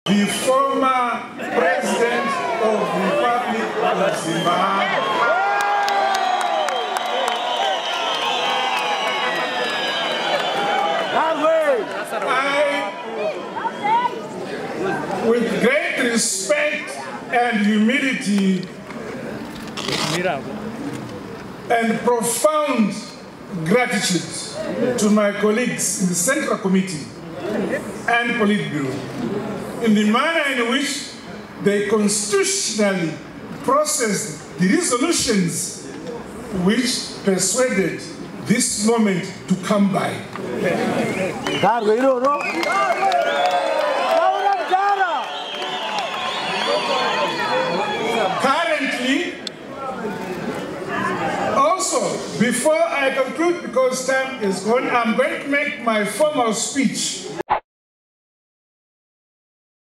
the former President of the Republic of Zimbabwe. With great respect and humility and profound gratitude to my colleagues in the Central Committee and Politburo in the manner in which they constitutionally processed the resolutions which persuaded this moment to come by. Currently, also, before I conclude, because time is gone, I'm going to make my formal speech